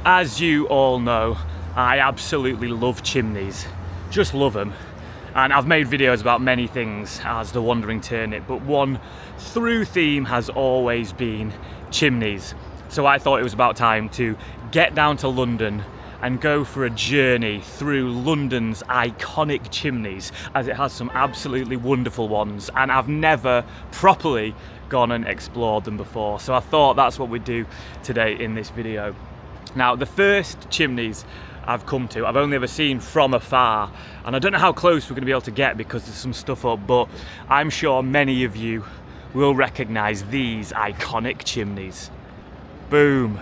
As you all know, I absolutely love chimneys, just love them. And I've made videos about many things as the Wandering Turnip, but one through theme has always been chimneys. So I thought it was about time to get down to London and go for a journey through London's iconic chimneys, as it has some absolutely wonderful ones, and I've never properly gone and explored them before. So I thought that's what we'd do today in this video. Now, the first chimneys I've come to, I've only ever seen from afar, and I don't know how close we're going to be able to get because there's some stuff up, but I'm sure many of you will recognise these iconic chimneys. Boom!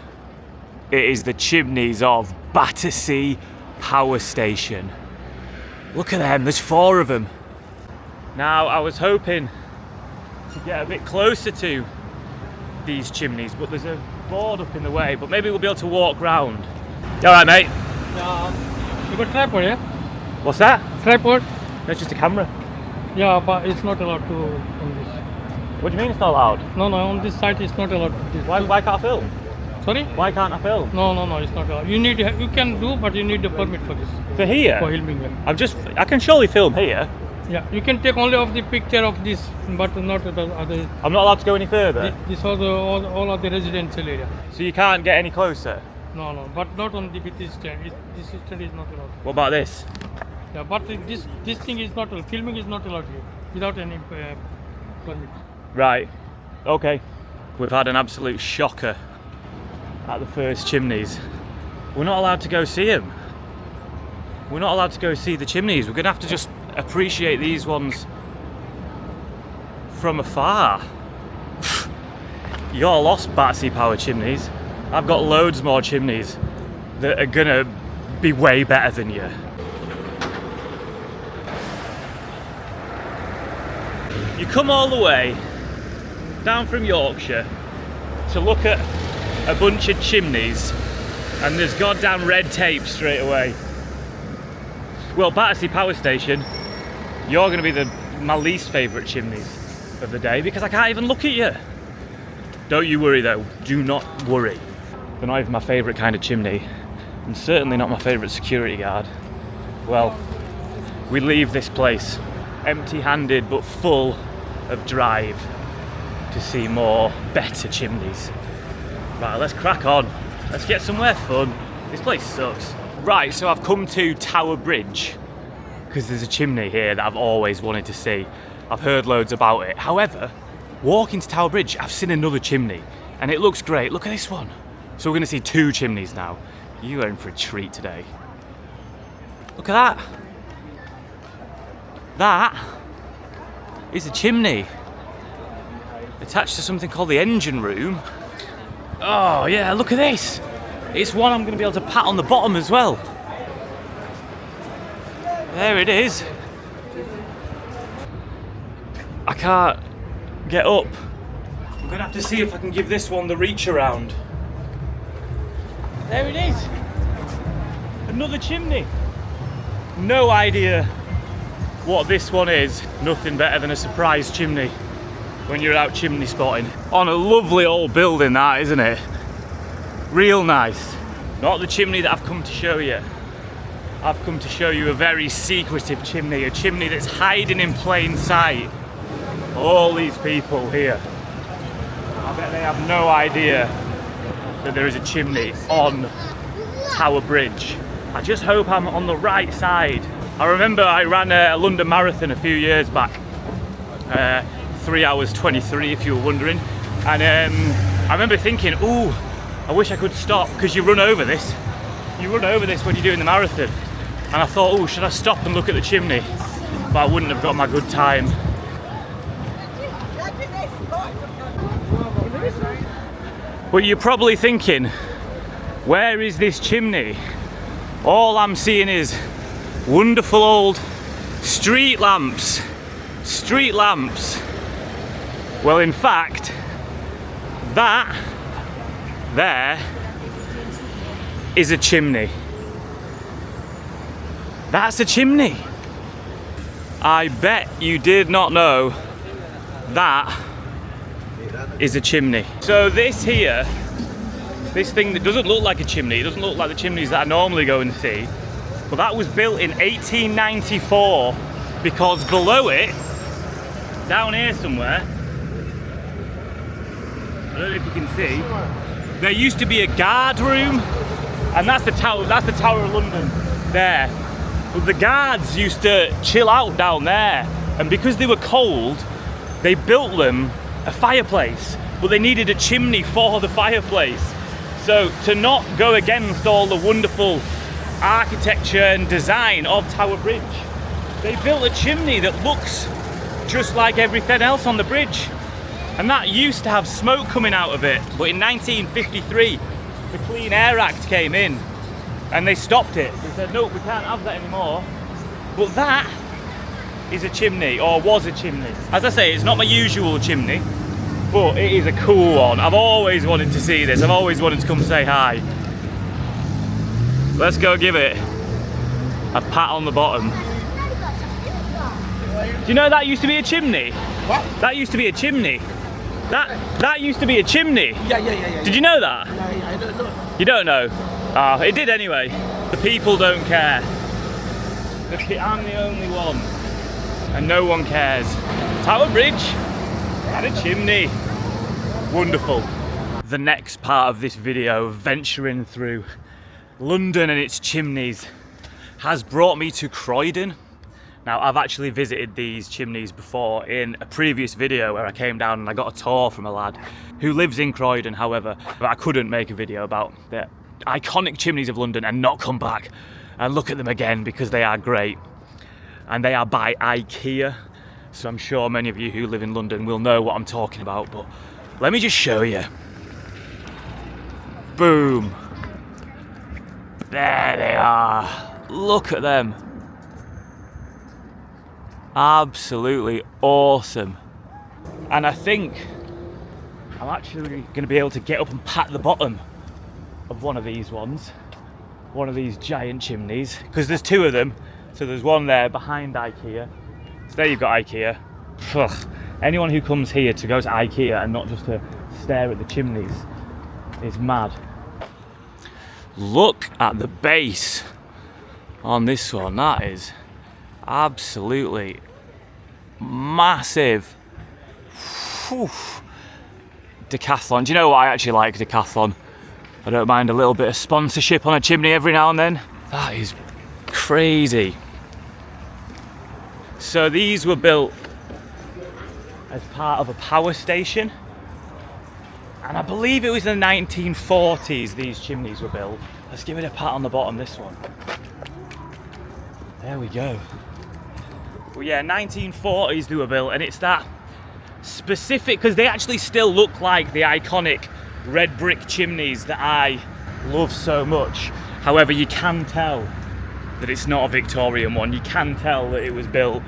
It is the chimneys of Battersea Power Station. Look at them, there's 4 of them. Now, I was hoping to get a bit closer to these chimneys, but there's a board up in the way, but maybe we'll be able to walk round. You alright, mate? You got tripod, yeah? What's that? Tripod? That's just a camera. Yeah, but it's not allowed to on this. What do you mean it's not allowed? No, on this site it's not allowed. Why can't I film? Sorry? Why can't I film? No, it's not allowed. You can do, but you need a permit for this. For here? For filming, yeah. I can surely film here. Yeah, you can take only of the picture of this, but not the other. I'm not allowed to go any further? This all of the residential area. So you can't get any closer? No, but not on the with this stand. This stand is not allowed. What about this? Yeah, but this thing is not allowed. Filming is not allowed here without any permit. Right. Okay. We've had an absolute shocker at the first chimneys. We're not allowed to go see them. We're not allowed to go see the chimneys. We're going to have to just appreciate these ones from afar. You're lost, Battersea Power chimneys. I've got loads more chimneys that are gonna be way better than you. You come all the way down from Yorkshire to look at a bunch of chimneys, and there's goddamn red tape straight away. Well, Battersea Power Station, you're going to be my least favourite chimneys of the day because I can't even look at you. Don't you worry though, do not worry. They're not even my favourite kind of chimney, and certainly not my favourite security guard. Well, we leave this place empty-handed but full of drive to see more better chimneys. Right, let's crack on. Let's get somewhere fun. This place sucks. Right, so I've come to Tower Bridge because there's a chimney here that I've always wanted to see. I've heard loads about it. However, walking to Tower Bridge, I've seen another chimney and it looks great. Look at this one. So we're going to see 2 chimneys now. You are in for a treat today. Look at that. That is a chimney attached to something called the engine room. Oh yeah, look at this. It's one I'm going to be able to pat on the bottom as well. There it is. I can't get up. I'm going to have to see if I can give this one the reach around. There it is. Another chimney. No idea what this one is. Nothing better than a surprise chimney when you're out chimney spotting. On a lovely old building that, isn't it? Real nice. Not the chimney that I've come to show you. I've come to show you a very secretive chimney, a chimney that's hiding in plain sight. All these people here, I bet they have no idea that there is a chimney on Tower Bridge. I just hope I'm on the right side. I remember I ran a London Marathon a few years back, 3 hours 23 if you were wondering, and I remember thinking, ooh, I wish I could stop, because you run over this when you're doing the marathon, and I thought, oh, should I stop and look at the chimney? But I wouldn't have got my good time. But you're probably thinking, where is this chimney? All I'm seeing is wonderful old street lamps. Street lamps. Well, in fact, that there is a chimney. That's a chimney. I bet you did not know that is a chimney. So this here This thing that doesn't look like a chimney, it doesn't look like the chimneys that I normally go and see, but that was built in 1894 because below it, down here somewhere, I don't know if you can see, there used to be a guard room, and that's the Tower of London there. But the guards used to chill out down there, and because they were cold, they built them a fireplace, but they needed a chimney for the fireplace. So to not go against all the wonderful architecture and design of Tower Bridge, they built a chimney that looks just like everything else on the bridge. And that used to have smoke coming out of it. But in 1953, the Clean Air Act came in and they stopped it. They said, no, we can't have that anymore. But that is a chimney, or was a chimney. As I say, it's not my usual chimney, but it is a cool one. I've always wanted to see this. I've always wanted to come say hi. Let's go give it a pat on the bottom. Do you know that used to be a chimney? What? That used to be a chimney. That used to be a chimney. Yeah. Did you know that? No, I don't know. You don't know? Ah, it did anyway. The people don't care. I'm the only one. And no one cares. Tower Bridge and a chimney. Wonderful. The next part of this video, venturing through London and its chimneys, has brought me to Croydon. Now, I've actually visited these chimneys before in a previous video where I came down and I got a tour from a lad who lives in Croydon. However, I couldn't make a video about the iconic chimneys of London and not come back and look at them again because they are great. And they are by IKEA. So I'm sure many of you who live in London will know what I'm talking about, but let me just show you. Boom. There they are. Look at them. Absolutely awesome. And I think I'm actually going to be able to get up and pat the bottom of one of these ones, one of these giant chimneys, because there's two of them. So there's one there behind IKEA. So there you've got IKEA. Ugh. Anyone who comes here to go to IKEA and not just to stare at the chimneys is mad. Look at the base on this one. That is absolutely massive. Whew. Decathlon. Do you know what? I actually like Decathlon. I don't mind a little bit of sponsorship on a chimney every now and then. That is crazy. So these were built as part of a power station, and I believe it was in the 1940s these chimneys were built. Let's give it a pat on the bottom, this one. There we go. Well, yeah, 1940s they were built, and it's that specific, because they actually still look like the iconic red brick chimneys that I love so much. However, you can tell that it's not a Victorian one. You can tell that it was built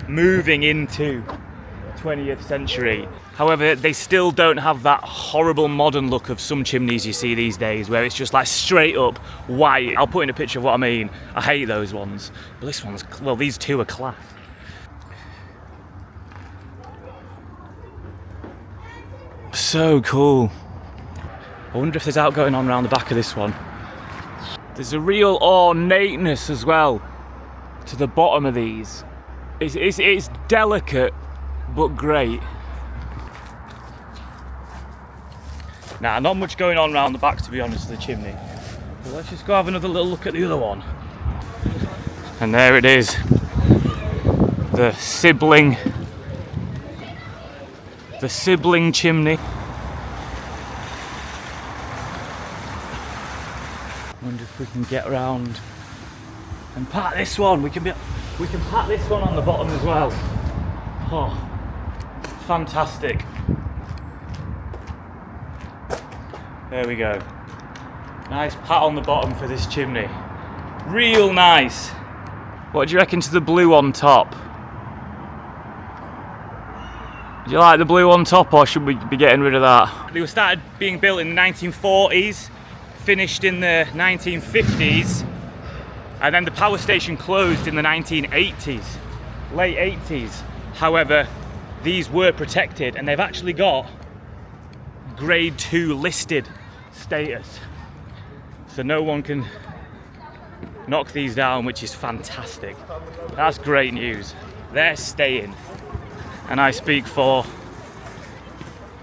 moving into the 20th century. However, they still don't have that horrible modern look of some chimneys you see these days, where it's just like straight up white. I'll put in a picture of what I mean. I hate those ones. But this one's, well, these two are class. So cool. I wonder if there's out going on around the back of this one. There's a real ornateness as well to the bottom of these. It's delicate, but great. Nah, not much going on around the back, to be honest, of the chimney. But let's just go have another little look at the other one. And there it is. The sibling chimney. Wonder if we can get around and pat this one. We can pat this one on the bottom as well. Oh, fantastic. There we go. Nice pat on the bottom for this chimney. Real nice. What do you reckon to the blue on top? Do you like the blue on top, or should we be getting rid of that? They were started being built in the 1940s, finished in the 1950s, and then the power station closed in the 1980s, late 80s. However, these were protected, and they've actually got grade 2 listed status. So no one can knock these down, which is fantastic. That's great news. They're staying. And I speak for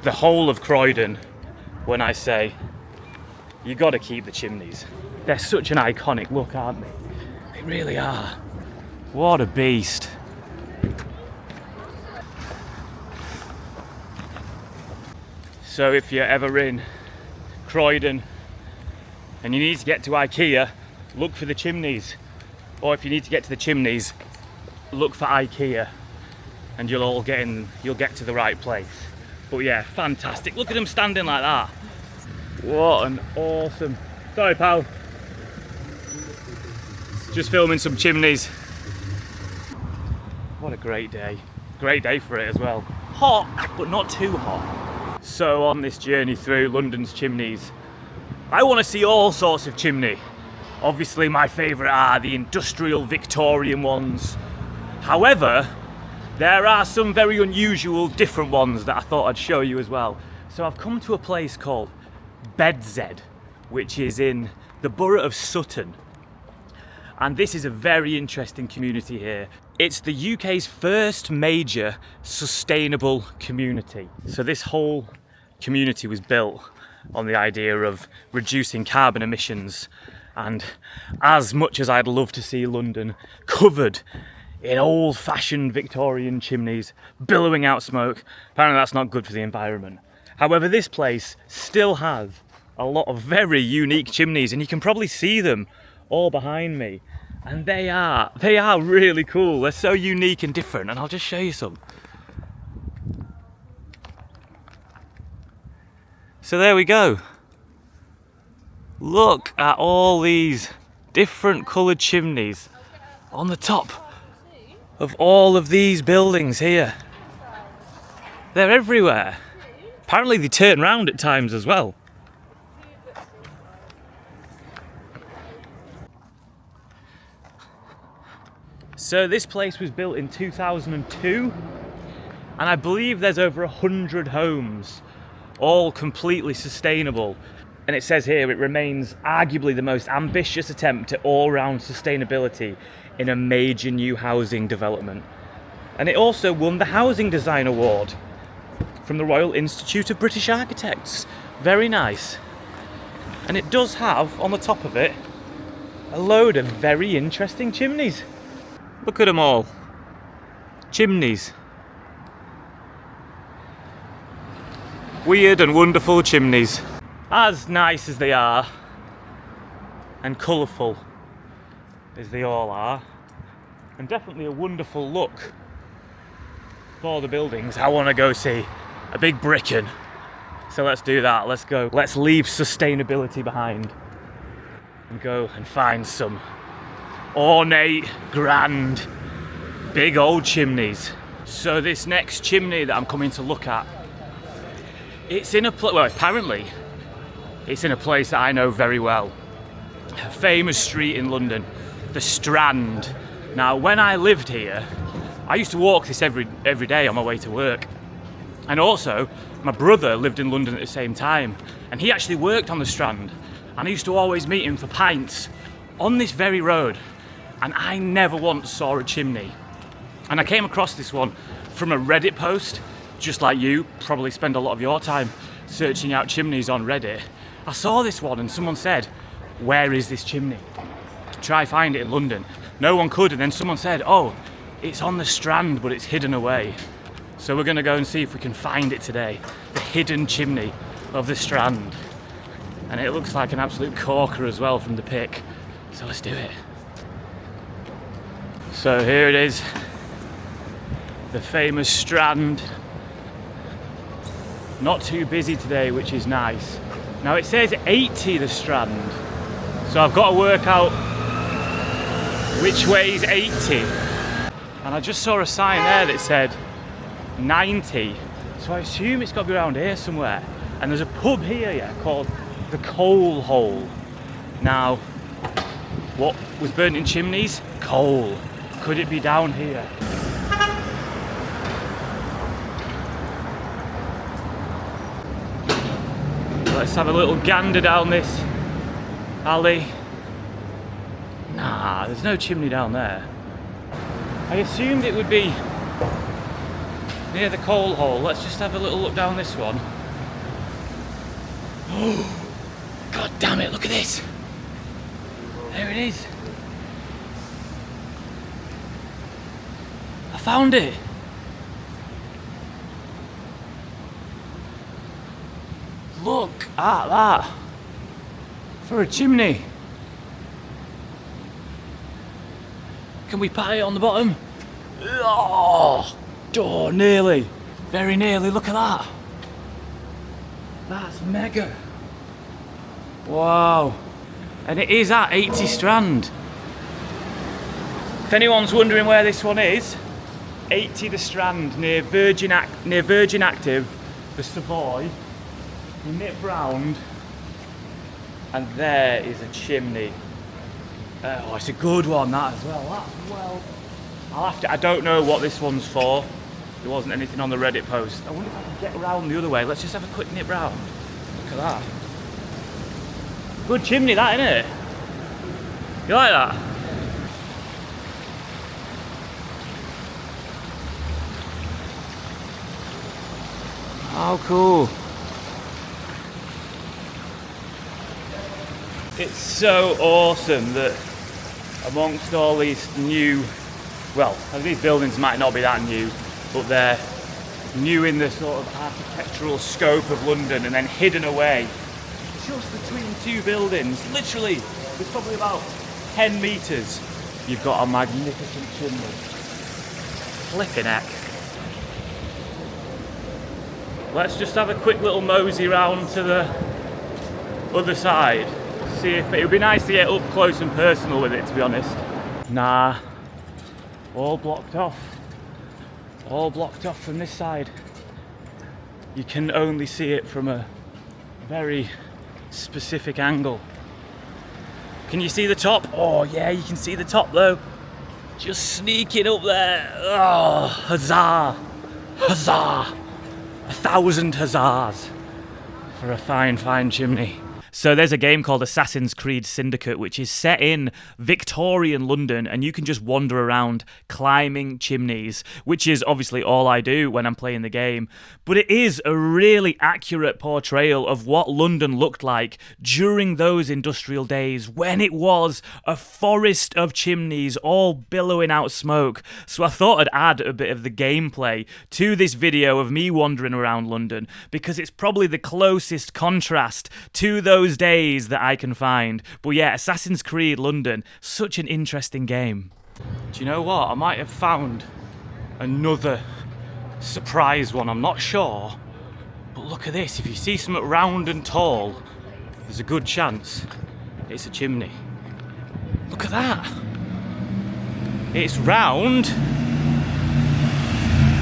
the whole of Croydon when I say you got to keep the chimneys. They're such an iconic look, aren't they? They really are. What a beast. So if you're ever in Croydon and you need to get to IKEA, look for the Chimneys. Or if you need to get to the Chimneys, look for IKEA, and you'll get to the right place. But yeah, fantastic. Look at them standing like that. What an awesome... Sorry, pal. Just filming some chimneys. What a great day. Great day for it as well. Hot, but not too hot. So on this journey through London's chimneys, I want to see all sorts of chimney. Obviously my favourite are the industrial Victorian ones. However, there are some very unusual, different ones that I thought I'd show you as well. So I've come to a place called BedZED, which is in the borough of Sutton. And this is a very interesting community here. It's the UK's first major sustainable community. So this whole community was built on the idea of reducing carbon emissions. And as much as I'd love to see London covered in old-fashioned Victorian chimneys, billowing out smoke, apparently that's not good for the environment. However, this place still has a lot of very unique chimneys, and you can probably see them all behind me. And they are really cool. They're so unique and different, and I'll just show you some. So there we go. Look at all these different coloured chimneys on the top of all of these buildings here. They're everywhere. Apparently they turn round at times as well. So this place was built in 2002, and I believe there's over 100 homes, all completely sustainable. And it says here it remains arguably the most ambitious attempt at all-round sustainability in a major new housing development. And it also won the Housing Design Award from the Royal Institute of British Architects. Very nice. And it does have, on the top of it, a load of very interesting chimneys. Look at them all. Chimneys. Weird and wonderful chimneys. As nice as they are, and colourful as they all are, and definitely a wonderful look for the buildings, I want to go see a big Bricken. So let's do that. Let's go. Let's leave sustainability behind and go and find some ornate, grand, big old chimneys. So this next chimney that I'm coming to look at, it's in a place, well, apparently it's in a place that I know very well. A famous street in London, the Strand. Now, when I lived here, I used to walk this every day on my way to work. And also, my brother lived in London at the same time, and he actually worked on the Strand. And I used to always meet him for pints on this very road. And I never once saw a chimney. And I came across this one from a Reddit post, just like you probably spend a lot of your time searching out chimneys on Reddit. I saw this one and someone said, where is this chimney? Try find it in London. No one could, and then someone said, oh, it's on the Strand, but it's hidden away. So we're gonna go and see if we can find it today. The hidden chimney of the Strand. And it looks like an absolute corker as well from the pic. So let's do it. So here it is, the famous Strand. Not too busy today, which is nice. Now it says 80 the Strand, so I've got to work out which way is 80. And I just saw a sign there that said 90, so I assume it's got to be around here somewhere. And there's a pub here, yeah, called the Coal Hole. Now, what was burnt in chimneys? Coal. Could it be down here? Let's have a little gander down this alley. Nah, there's no chimney down there. I assumed it would be near the coal hole. Let's just have a little look down this one. Oh, god damn it, look at this. There it is. I found it. Look at that. For a chimney. Can we pat it on the bottom? Oh, nearly. Very nearly, look at that. That's mega. Wow. And it is at 80 Strand. If anyone's wondering where this one is, 80 the Strand, near Virgin Active, the Savoy. You nip round, and there is a chimney. Oh, it's a good one, that as well. I don't know what this one's for. There wasn't anything on the Reddit post. I wonder if I can get around the other way. Let's just have a quick nip round. Look at that. Good chimney, that, innit? You like that? How cool. It's so awesome that amongst all these new, well, these buildings might not be that new, but they're new in the sort of architectural scope of London and then hidden away just between two buildings. Literally, there's probably about 10 metres. You've got a magnificent chimney. Flipping heck. Let's just have a quick little mosey round to the other side. See if it would be nice to get up close and personal with it, to be honest. Nah, all blocked off. All blocked off from this side. You can only see it from a very specific angle. Can you see the top? Oh yeah, you can see the top though. Just sneaking up there. Oh, huzzah! Huzzah! 1,000 huzzahs for a fine, fine chimney. So there's a game called Assassin's Creed Syndicate, which is set in Victorian London, and you can just wander around climbing chimneys, which is obviously all I do when I'm playing the game. But it is a really accurate portrayal of what London looked like during those industrial days when it was a forest of chimneys all billowing out smoke. So I thought I'd add a bit of the gameplay to this video of me wandering around London, because it's probably the closest contrast to those days that I can find. But yeah, Assassin's Creed London, such an interesting game. Do you know what? I might have found another surprise one, I'm not sure. But look at this, if you see something round and tall, there's a good chance it's a chimney. Look at that. It's round,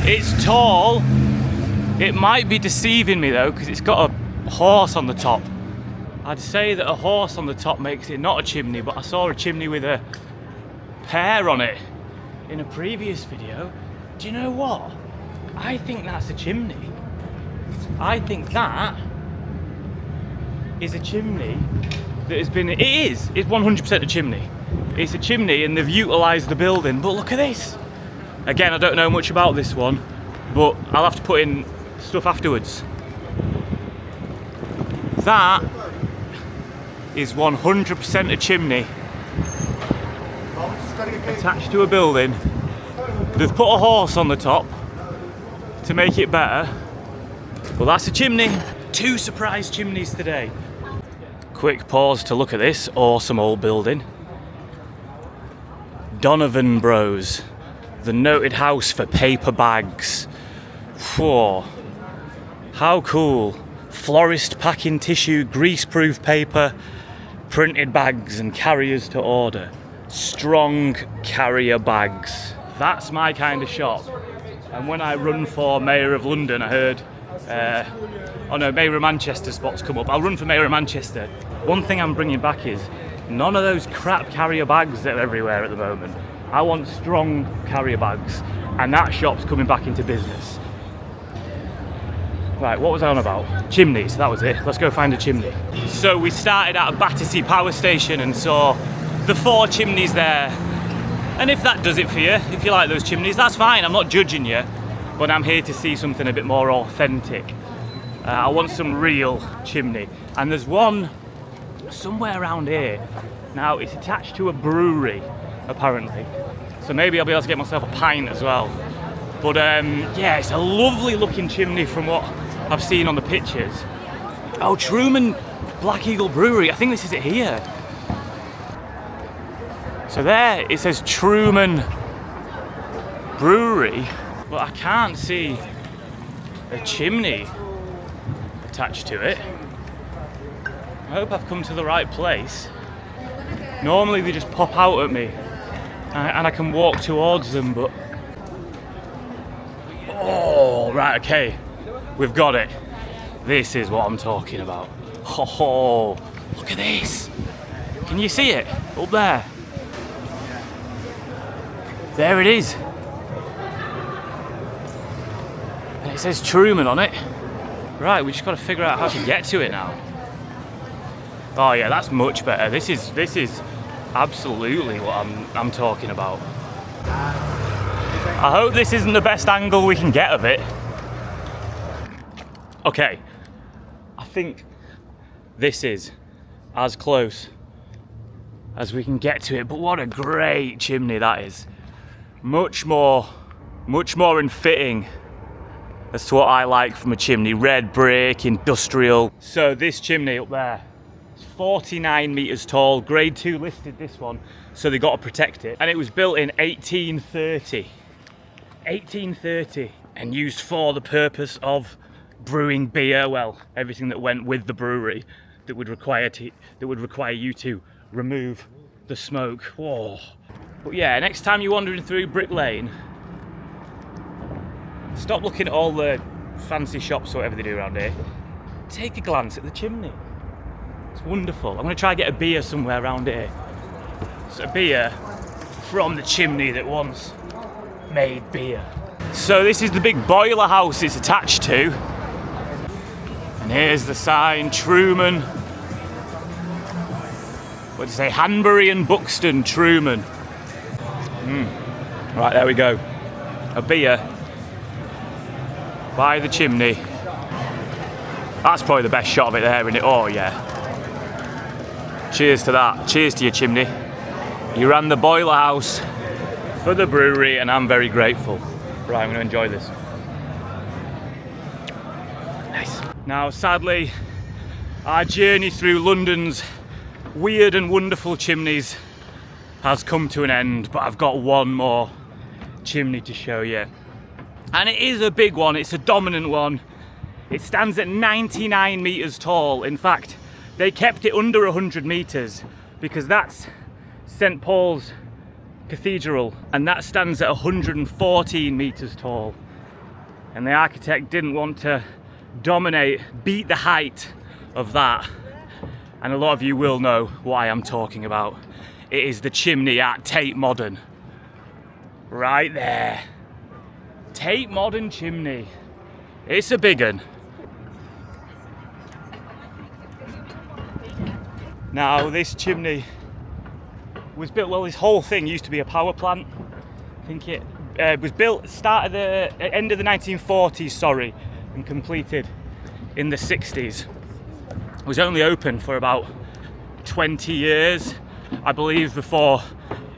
it's tall. It might be deceiving me though, because it's got a horse on the top. I'd say that a horse on the top makes it not a chimney, but I saw a chimney with a pear on it in a previous video. Do you know what? I think that's a chimney. I think that is a chimney that has been, it's 100% a chimney. It's a chimney and they've utilised the building, but look at this. Again, I don't know much about this one, but I'll have to put in stuff afterwards. That is 100% a chimney attached to a building. They've put a horse on the top to make it better, but that's a chimney. 2 surprise chimneys today. Quick pause to look at this awesome old building. Donovan Bros, the noted house for paper bags. Whoa, how cool. Florist packing tissue, greaseproof paper, printed bags and carriers to order. Strong carrier bags. That's my kind of shop. And when I run for Mayor of London, I heard, Mayor of Manchester spots come up. I'll run for Mayor of Manchester. One thing I'm bringing back is none of those crap carrier bags that are everywhere at the moment. I want strong carrier bags, and that shop's coming back into business. Right, what was I on about? Chimneys, that was it. Let's go find a chimney. So we started at a Battersea power station and saw the 4 chimneys there. And if that does it for you, if you like those chimneys, that's fine. I'm not judging you, but I'm here to see something a bit more authentic. I want some real chimney. And there's one somewhere around here. Now, it's attached to a brewery, apparently. So maybe I'll be able to get myself a pint as well. But yeah, it's a lovely looking chimney from what I've seen on the pictures. Oh, Truman Black Eagle Brewery. I think this is it here. So there, it says Truman Brewery, but I can't see a chimney attached to it. I hope I've come to the right place. Normally they just pop out at me and I can walk towards them, but... Oh, right, okay. We've got it. This is what I'm talking about. Oh, look at this. Can you see it? Up there. There it is. And it says Truman on it. Right, we just got to figure out how to get to it now. Oh yeah, that's much better. This is absolutely what I'm talking about. I hope this isn't the best angle we can get of it. Okay, I think this is as close as we can get to it, but what a great chimney that is. Much more in fitting as to what I like from a chimney. Red brick, industrial. So this chimney up there, it's 49 metres tall, grade 2 listed this one, so they got to protect it. And it was built in 1830. 1830, and used for the purpose of brewing beer. Well, everything that went with the brewery that would require you to remove the smoke. Whoa. But yeah, next time you're wandering through Brick Lane, stop looking at all the fancy shops or whatever they do around here. Take a glance at the chimney. It's wonderful. I'm going to try and get a beer somewhere around here. It's a beer from the chimney that once made beer. So this is the big boiler house it's attached to. And here's the sign, Truman. What did it say? Hanbury and Buxton, Truman. Right, there we go. A beer by the chimney. That's probably the best shot of it there, isn't it? Oh yeah. Cheers to that. Cheers to your chimney. You ran the boiler house for the brewery and I'm very grateful. Right, I'm going to enjoy this. Nice. Now, sadly, our journey through London's weird and wonderful chimneys has come to an end, but I've got one more chimney to show you. And it is a big one, it's a dominant one. It stands at 99 metres tall. In fact, they kept it under 100 metres because that's St Paul's Cathedral, and that stands at 114 metres tall. And the architect didn't want to beat the height of that. And a lot of you will know what I am talking about. It is the chimney at Tate Modern. Right there. Tate Modern chimney. It's a big one. Now this chimney was built, well, this whole thing used to be a power plant. I think it was built end of the 1940s, and completed in the 60s. It was only open for about 20 years, I believe, before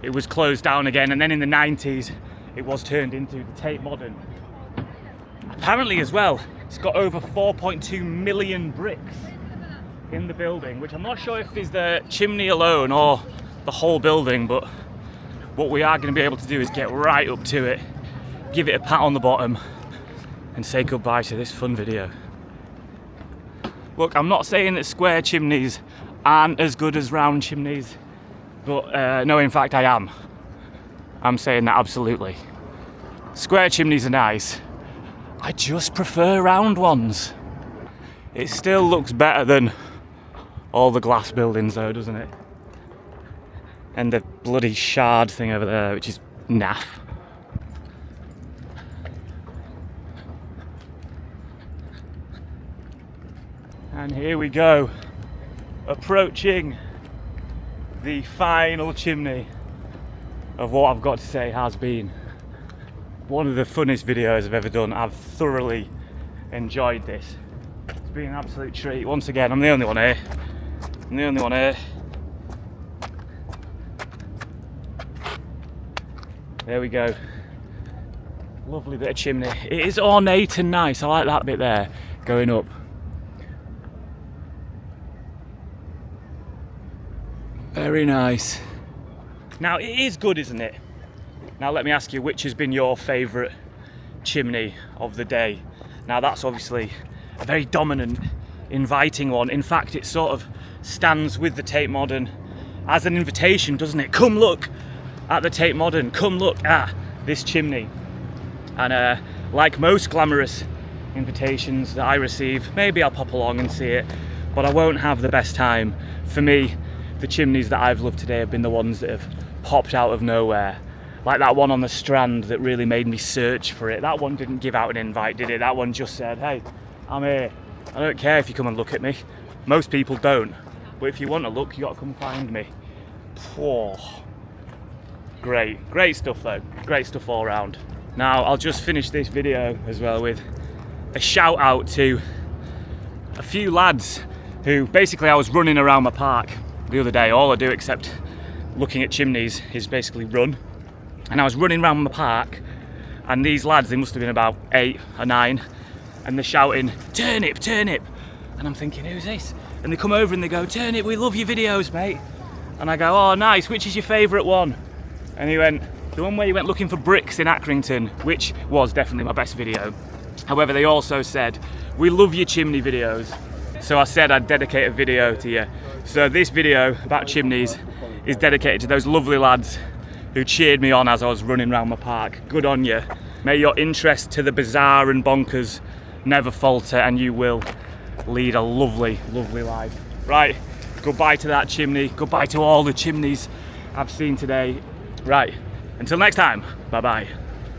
it was closed down again, and then in the 90s it was turned into the Tate Modern. Apparently as well, it's got over 4.2 million bricks in the building, which I'm not sure if is the chimney alone or the whole building, but what we are going to be able to do is get right up to it, give it a pat on the bottom and say goodbye to this fun video. Look, I'm not saying that square chimneys aren't as good as round chimneys, but no, in fact I am. I'm saying that absolutely. Square chimneys are nice. I just prefer round ones. It still looks better than all the glass buildings though, doesn't it? And the bloody shard thing over there, which is naff. And here we go, approaching the final chimney of what I've got to say has been one of the funnest videos I've ever done. I've thoroughly enjoyed this. It's been an absolute treat. Once again, I'm the only one here. I'm the only one here. There we go. Lovely bit of chimney. It is ornate and nice. I like that bit there going up. Very nice. Now it is good, isn't it? Now let me ask you, which has been your favourite chimney of the day? Now that's obviously a very dominant, inviting one. In fact, it sort of stands with the Tate Modern as an invitation, doesn't it? Come look at the Tate Modern, come look at this chimney. And like most glamorous invitations that I receive, maybe I'll pop along and see it, but I won't have the best time. For me, the chimneys that I've loved today have been the ones that have popped out of nowhere. Like that one on the Strand that really made me search for it. That one didn't give out an invite, did it? That one just said, hey, I'm here. I don't care if you come and look at me. Most people don't. But if you want to look, you got to come find me. Oh, great stuff though. Great stuff all around. Now, I'll just finish this video as well with a shout out to a few lads who, basically I was running around my park the other day. All I do except looking at chimneys is basically run. And I was running around my park and these lads, they must have been about 8 or 9, and they're shouting, "Turnip, turnip." And I'm thinking, who's this? And they come over and they go, "Turnip, we love your videos, mate." And I go, "Oh, nice, which is your favourite one?" And he went, "The one where you went looking for bricks in Accrington," which was definitely my best video. However, they also said, "We love your chimney videos." So I said I'd dedicate a video to you. So this video about chimneys is dedicated to those lovely lads who cheered me on as I was running around my park. Good on you. May your interest to the bizarre and bonkers never falter, and you will lead a lovely, lovely life. Right, goodbye to that chimney. Goodbye to all the chimneys I've seen today. Right, until next time, bye-bye.